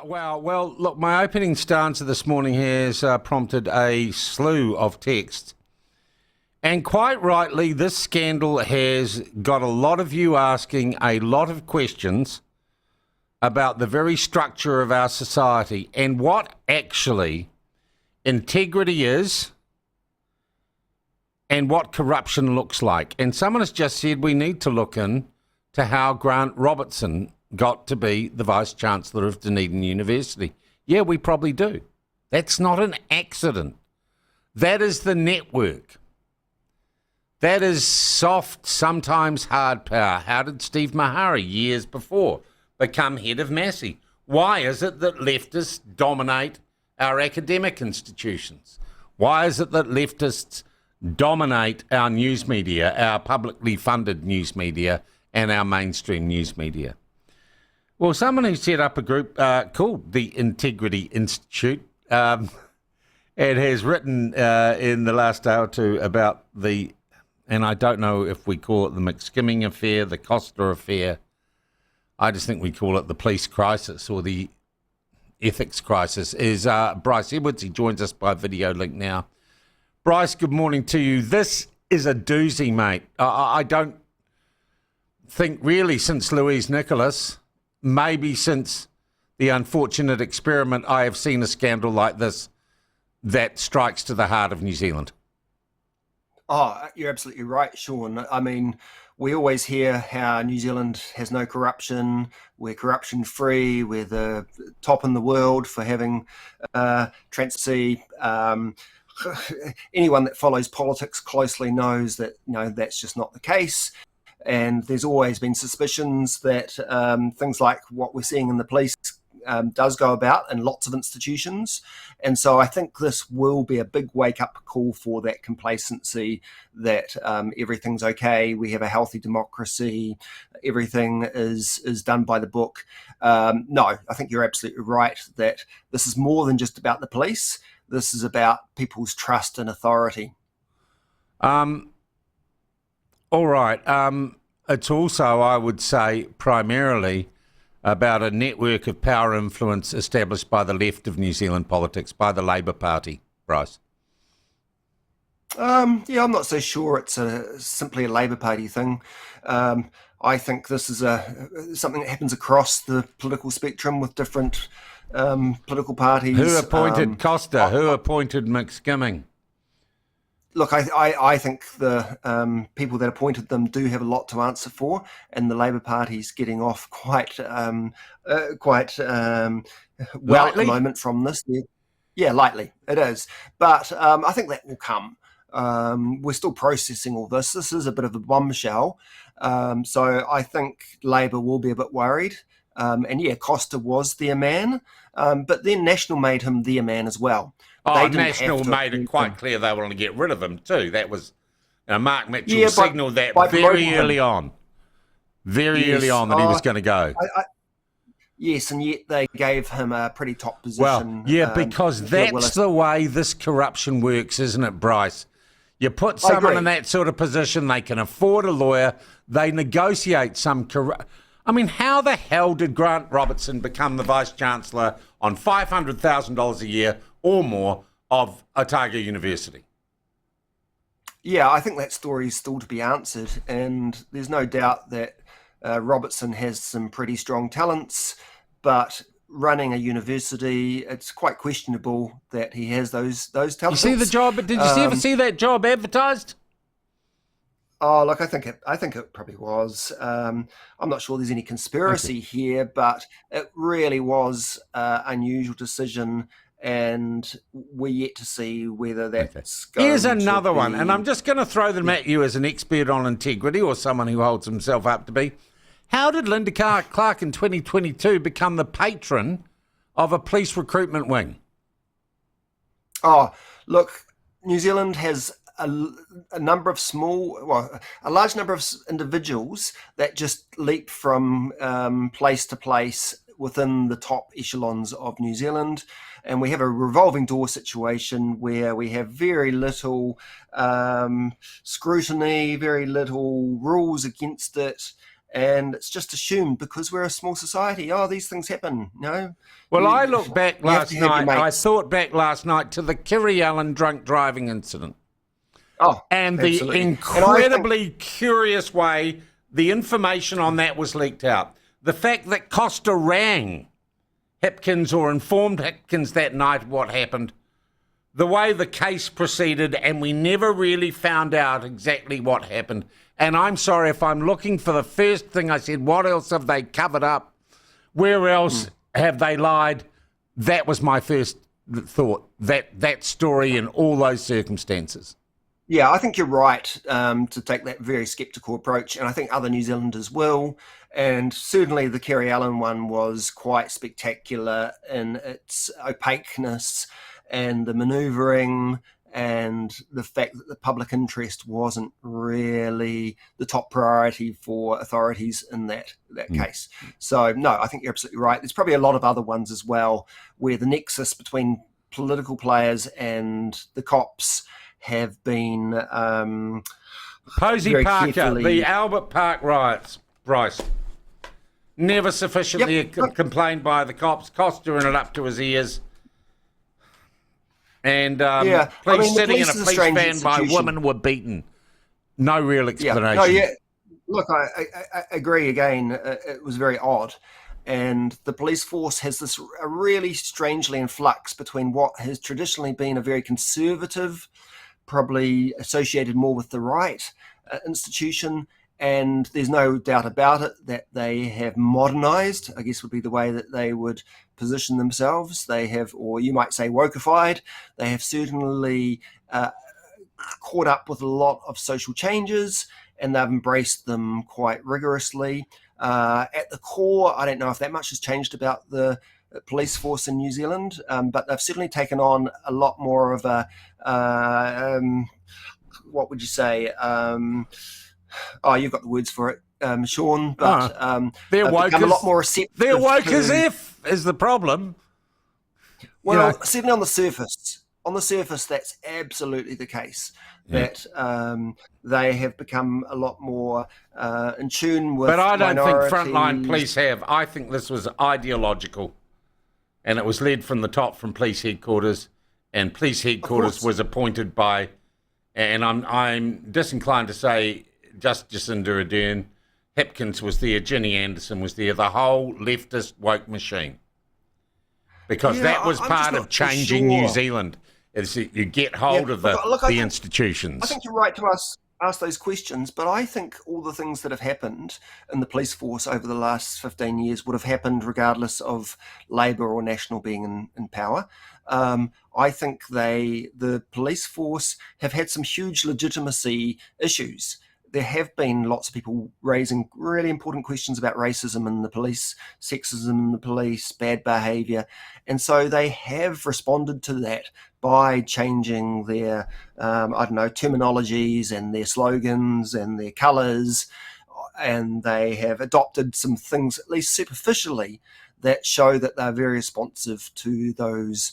Well, look, my opening stanza this morning has prompted a slew of texts. And quite rightly, this scandal has got a lot of you asking a lot of questions about the very structure of our society and what actually integrity is and what corruption looks like. And someone has just said we need to look in to how Grant Robertson got to be the Vice-Chancellor of Dunedin University. Yeah, we probably do. That's not an accident. That is the network. That is soft, sometimes hard power. How did Steve Mahari, years before, become head of Massey? Why is it that leftists dominate our academic institutions? Why is it that leftists dominate our news media, our publicly funded news media, and our mainstream news media? Well, someone who set up a group called the Integrity Institute and has written in the last day or two about the, and I don't know if we call it the McSkimming affair, the Costa affair. I just think we call it the police crisis or the ethics crisis, is Bryce Edwards. He joins us by video link now. Bryce, good morning to you. This is a doozy, mate. I don't think really since Louise Nicholas, maybe since the unfortunate experiment, I have seen a scandal like this that strikes to the heart of New Zealand. Oh, you're absolutely right, Sean. I mean, we always hear how New Zealand has no corruption, we're corruption free, we're the top in the world for having transparency. Anyone that follows politics closely knows that that's just not the case. And there's always been suspicions that things like what we're seeing in the police does go about in lots of institutions. And so I think this will be a big wake-up call for that complacency that everything's okay, we have a healthy democracy, everything is done by the book. No, I think you're absolutely right that this is more than just about the police. This is about people's trust and authority. All right. It's also, I would say, primarily about a network of power influence established by the left of New Zealand politics, by the Labour Party, Bryce. I'm not so sure it's simply a Labour Party thing. I think this is something that happens across the political spectrum with different political parties. Who appointed Costa? Who appointed McSkimming? Look, I think the people that appointed them do have a lot to answer for, and the Labour Party's getting off quite well at the moment from this. Yeah, lightly, it is. But I think that will come. We're still processing all this. This is a bit of a bombshell. So I think Labour will be a bit worried. And yeah, Costa was their man, but then National made him their man as well. National made it quite clear they wanted to get rid of him too. That was Mark Mitchell signalled that very early on. Early on that he was going to go. Yes, and yet they gave him a pretty top position. Well, yeah, because that's the way this corruption works, isn't it, Bryce? You put someone in that sort of position, they can afford a lawyer, they negotiate some I mean, how the hell did Grant Robertson become the Vice-Chancellor on $500,000 a year or more of Otago University? Yeah, I think that story is still to be answered, and there's no doubt that Robertson has some pretty strong talents, but running a university, it's quite questionable that he has those talents. You see the job? Did you ever see that job advertised? Oh, look, I think it probably was. I'm not sure there's any conspiracy here, but it really was an unusual decision, and we're yet to see whether that's going Here's another to be... one, and I'm just going to throw them at you as an expert on integrity or someone who holds himself up to be. How did Linda Clark in 2022 become the patron of a police recruitment wing? Oh, look, New Zealand has a large number of individuals that just leap from place to place within the top echelons of New Zealand. And we have a revolving door situation where we have very little scrutiny, very little rules against it. And it's just assumed because we're a small society, oh, these things happen, Well, I looked back last have to have your night. I mates. thought back last night to the Kiri Allen drunk driving incident. Oh, And absolutely. the incredibly curious way the information on that was leaked out. The fact that Costa rang Hipkins or informed Hipkins that night what happened, the way the case proceeded, and we never really found out exactly what happened. And I'm sorry if I'm looking for the first thing I said, what else have they covered up? Where else have they lied? That was my first thought, that story and all those circumstances. Yeah, I think you're right to take that very sceptical approach, and I think other New Zealanders will. And certainly the Kerry Allen one was quite spectacular in its opaqueness and the manoeuvring and the fact that the public interest wasn't really the top priority for authorities in that case. So, no, I think you're absolutely right. There's probably a lot of other ones as well where the nexus between political players and the cops have been Posey Parker, the Albert Park riots, Bryce. Never sufficiently complained by the cops. Costa in it up to his ears. And police sitting in a police van by women were beaten. No real explanation. Look, I agree again. It was very odd. And the police force has this really strangely in flux between what has traditionally been a very conservative, probably associated more with the right institution, and there's no doubt about it that they have modernized, I guess would be the way that they would position themselves. They have, or you might say wokified, they have certainly caught up with a lot of social changes, and they've embraced them quite rigorously. At the core, I don't know if that much has changed about the police force in New Zealand, but they've certainly taken on a lot more of a, what would you say? You've got the words for it, Sean, but they're woke become a lot more receptive. They're woke as F is the problem. Well, certainly on the surface. On the surface, that's absolutely the case. That they have become a lot more in tune with But I don't minorities. think frontline police have. I think this was ideological. And it was led from the top, from police headquarters. And police headquarters was appointed by, and I'm disinclined to say just Jacinda Ardern. Hipkins was there, Ginny Anderson was there, the whole leftist woke machine. Because that was part of changing New Zealand. Is that you get hold of the institutions. I think you're right to ask those questions, but I think all the things that have happened in the police force over the last 15 years would have happened regardless of Labour or National being in power. I think the police force have had some huge legitimacy issues. There have been lots of people raising really important questions about racism in the police, sexism in the police, bad behaviour. And so they have responded to that by changing their, terminologies and their slogans and their colours. And they have adopted some things, at least superficially, that show that they're very responsive to those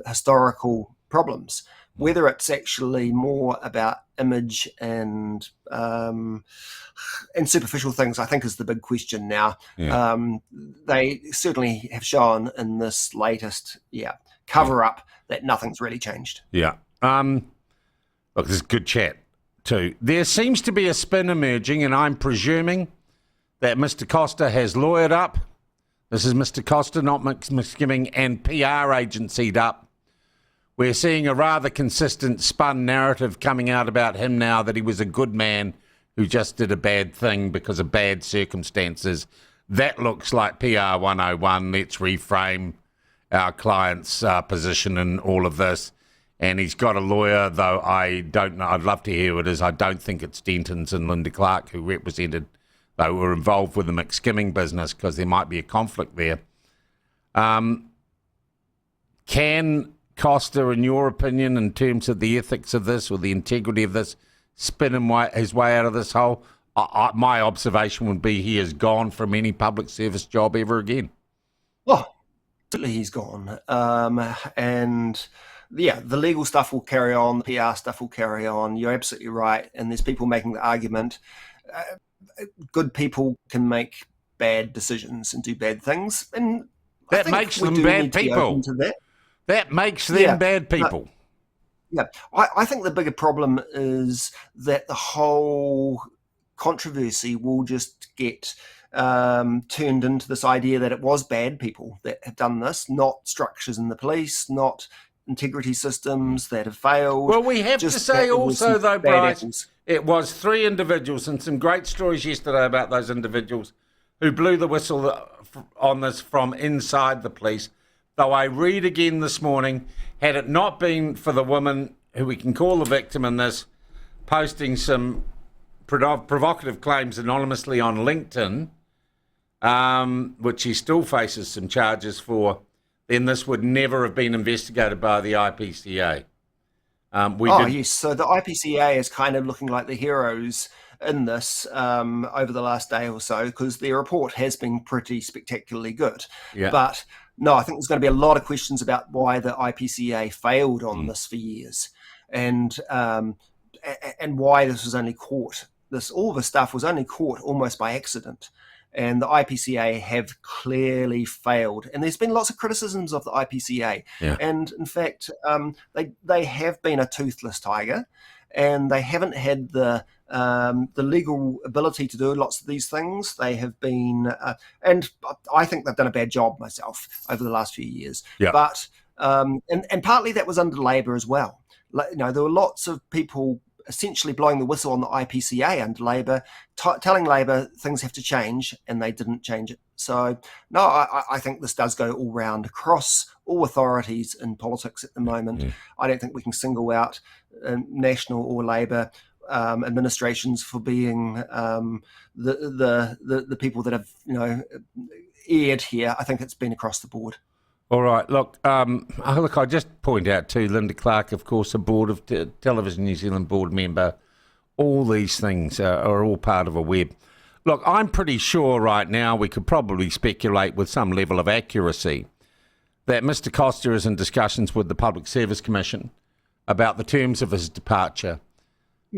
historical problems. Whether it's actually more about image and superficial things, I think, is the big question now. Yeah. They certainly have shown in this latest cover-up that nothing's really changed. Yeah. Look, this is good chat too. There seems to be a spin emerging, and I'm presuming that Mr. Costa has lawyered up. This is Mr. Costa, not McSkimming, and PR agency'd up. We're seeing a rather consistent spun narrative coming out about him now, that he was a good man who just did a bad thing because of bad circumstances. That looks like PR 101. Let's reframe our client's position in all of this. And he's got a lawyer, though I don't know. I'd love to hear who it is. I don't think it's Dentons and Linda Clark who represented, they were involved with the McSkimming business, because there might be a conflict there. Can Costa, in your opinion, in terms of the ethics of this or the integrity of this, spin his way out of this hole? My observation would be he is gone from any public service job ever again. Well, absolutely he's gone. The legal stuff will carry on, the PR stuff will carry on. You're absolutely right. And there's people making the argument. good people can make bad decisions and do bad things, and I That think makes we them do bad need to be open people. to that. That makes them Yeah, bad but people. yeah, I think the bigger problem is that the whole controversy will just get turned into this idea that it was bad people that have done this, not structures in the police, not integrity systems that have failed, Well, we have to just that say there was some also, though, bad Bryce, apples. it was 3 individuals, and some great stories yesterday about those individuals who blew the whistle on this from inside the police. Though I read again this morning, had it not been for the woman who we can call the victim in this posting some provocative claims anonymously on LinkedIn, which he still faces some charges for, then this would never have been investigated by the IPCA. Yes. So the IPCA is kind of looking like the heroes in this over the last day or so, because their report has been pretty spectacularly good. Yeah. But no, I think there's going to be a lot of questions about why the IPCA failed on this for years, and why this was only caught. All the stuff was only caught almost by accident. And the IPCA have clearly failed. And there's been lots of criticisms of the IPCA. Yeah. And in fact, they have been a toothless tiger, and they haven't had the legal ability to do lots of these things. They have been, and I think they've done a bad job myself over the last few years. Yeah. But and partly that was under Labor as well. There were lots of people essentially blowing the whistle on the IPCA under Labor, telling Labor things have to change, and they didn't change it. So, no, I think this does go all round across all authorities in politics at the moment. I don't think we can single out National or Labor administrations for being the people that have erred here. I think it's been across the board. All right. Look, I just point out too, Linda Clark, of course, a board of Television New Zealand board member. All these things are all part of a web. Look, I'm pretty sure right now we could probably speculate with some level of accuracy that Mr. Costa is in discussions with the Public Service Commission about the terms of his departure.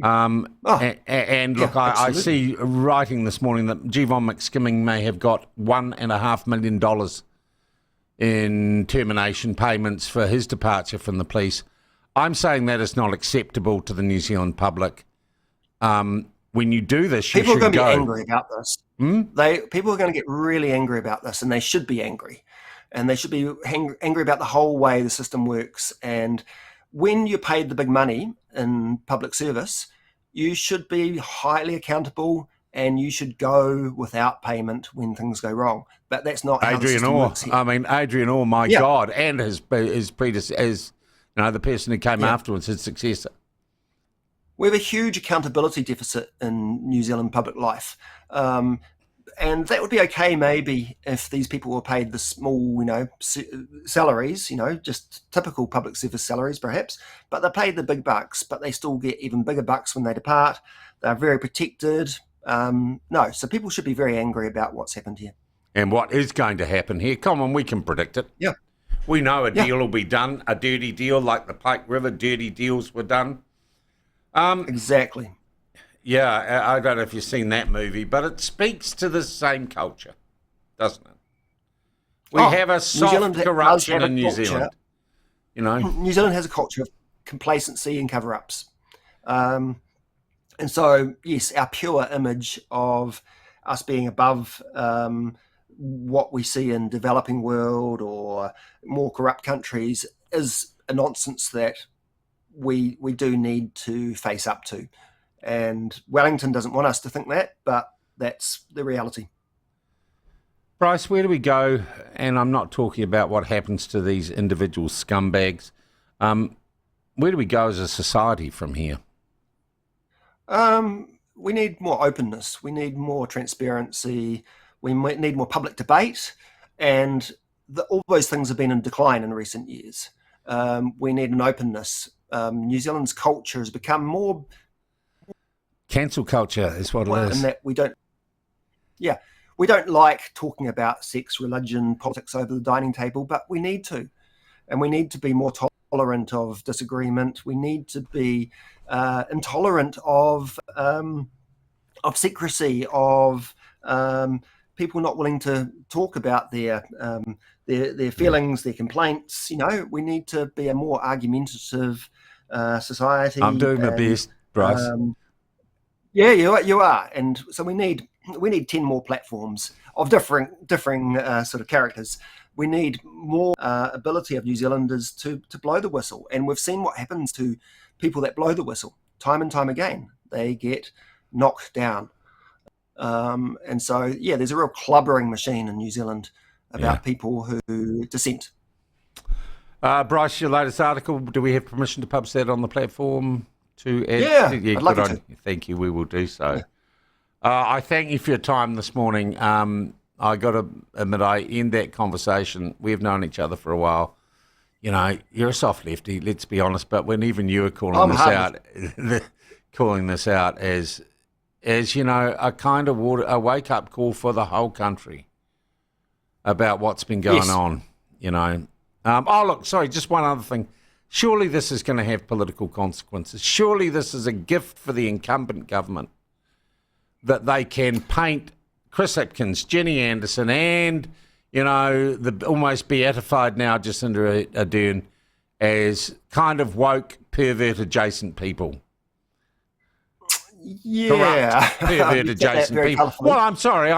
And look, I see writing this morning that Jevon McSkimming may have got $1.5 million in termination payments for his departure from the police. I'm saying that is not acceptable to the New Zealand public. When you do this, you should go. People are going to be angry about this. People are going to get really angry about this, and they should be angry. And they should be angry about the whole way the system works. And when you're paid the big money in public service, you should be highly accountable, and you should go without payment when things go wrong. But that's not how the system works here. Adrian Orr, my God, and his predecessor, the person who came afterwards, his successor. We have a huge accountability deficit in New Zealand public life. And that would be okay maybe if these people were paid the small, salaries, just typical public service salaries perhaps, but they're paid the big bucks, but they still get even bigger bucks when they depart. They're very protected. So people should be very angry about what's happened here. And what is going to happen here? Come on, we can predict it. Yeah. We know a deal will be done, a dirty deal like the Pike River dirty deals were done. Exactly. Yeah, I don't know if you've seen that movie, but it speaks to the same culture, doesn't it? We have a soft corruption in New Zealand. New Zealand has a culture of complacency and cover-ups. And so, yes, our pure image of us being above what we see in developing world or more corrupt countries is a nonsense that we do need to face up to. And Wellington doesn't want us to think that, but that's the reality. Bryce, where do we go? And I'm not talking about what happens to these individual scumbags. Where do we go as a society from here? We need more openness. We need more transparency. We might need more public debate. And all those things have been in decline in recent years. We need an openness. New Zealand's culture has become more... Cancel culture is what it is. And that we don't like talking about sex, religion, politics over the dining table, but we need to. And we need to be more tolerant of disagreement. We need to be intolerant of secrecy, of people not willing to talk about their feelings, their complaints. We need to be a more argumentative society. I'm doing my best, Bryce. Yeah, you are, and so we need 10 more platforms of differing sort of characters. We need more ability of New Zealanders to blow the whistle, and we've seen what happens to people that blow the whistle time and time again. They get knocked down, and so there's a real clubbering machine in New Zealand about people who dissent. Bryce, your latest article, do we have permission to publish that on the platform? I'd love you to. Thank you, we will do so. I thank you for your time this morning. I got to admit, I end that conversation. We've known each other for a while. You're a soft lefty, let's be honest, but when even you were calling this out as a kind of a wake-up call for the whole country about what's been going on, look, sorry, just one other thing. Surely this is going to have political consequences. Surely this is a gift for the incumbent government that they can paint Chris Hipkins, Jenny Anderson, and, the almost beatified now Jacinda Ardern as kind of woke, pervert-adjacent people. Yeah. Corrupt, pervert-adjacent people. Colourfully. Well, I'm sorry.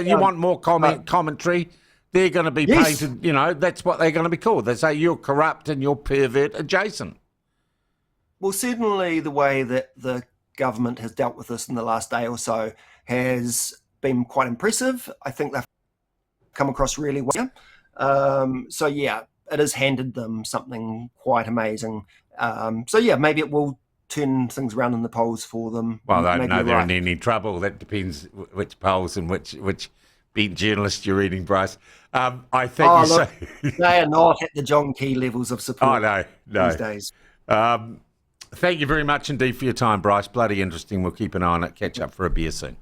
You want more commentary? They're going to be painted, that's what they're going to be called. They say you're corrupt and you're pervert adjacent. Well, certainly the way that the government has dealt with this in the last day or so has been quite impressive. I think they've come across really well. It has handed them something quite amazing. Maybe it will turn things around in the polls for them. Well, I don't know they're in any trouble. That depends which polls and which beat journalist you're reading, Bryce. I think they are not at the John Key levels of support no. these days. Thank you very much indeed for your time, Bryce. Bloody interesting. We'll keep an eye on it. Catch up for a beer soon.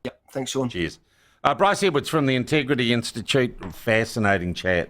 Yep. Thanks, Sean. Cheers. Bryce Edwards from the Integrity Institute. Fascinating chat.